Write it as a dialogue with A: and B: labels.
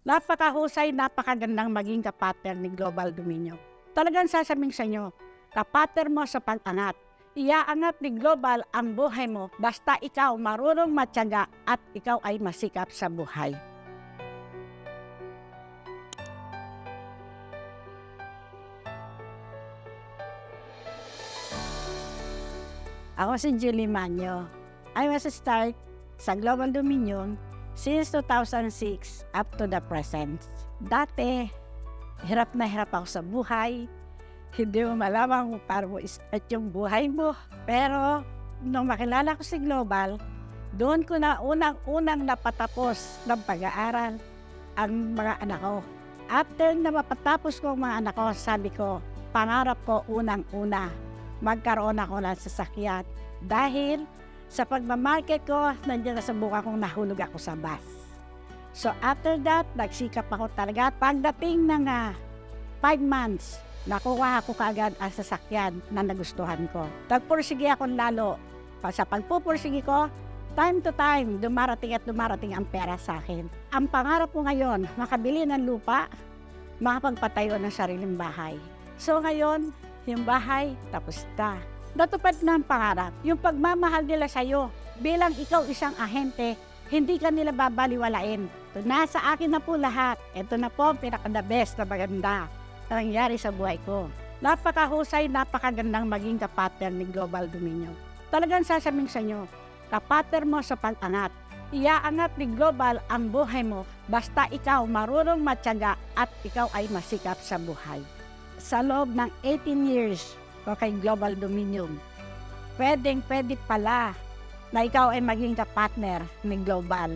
A: Napakahusay, napakagandang maging kapartner ni Global Dominion. Talagang sasabihin sa inyo, kapartner mo sa pag-angat. Iaangat ni Global ang buhay mo basta ikaw marunong matyaga at ikaw ay masikap sa buhay. Ako si Julie Manyo. I was a start sa Global Dominion since 2006 up to the present. Dati, hirap na hirap ako sa buhay. Hindi mo malaman kung paano mo i-start yung buhay mo. Pero, nung makilala ko si Global, doon ko na unang-unang napatapos ng pag-aaral ang mga anak ko. After na mapatapos ko ang mga anak ko, sabi ko, pangarap ko unang-una, magkaroon ako ng sasakyan. Dahil sa pagmamarket ko, nandiyan na sa buka kong nahulog ako sa bus. So after that, nagsikap ako talaga. Pagdating ng 5 months, nakuha ako kaagad ang sasakyan na nagustuhan ko. Nagpursige ako lalo. Sa pagpupursige ko, time to time, dumarating at dumarating ang pera sa akin. Ang pangarap ko ngayon, makabili ng lupa, makapagpatayo ng sariling bahay. So ngayon, yung bahay, tapos na. Natupad na ang pangarap. Yung pagmamahal nila sa'yo, bilang ikaw isang ahente, hindi ka nila babaliwalain. Ito, nasa akin na po lahat. Ito na po ang pinaka-the best na maganda na nangyari sa buhay ko. Napakahusay, napakagandang maging kapartner ni Global Dominion. Talagang sasabihin sa inyo, kapartner mo sa pag-angat. Iaangat ni Global ang buhay mo basta ikaw marunong matyaga at ikaw ay masikap sa buhay. Sa loob ng 18 years ko kay Global Dominion, pwede pala na ikaw ay maging kapartner ni Global.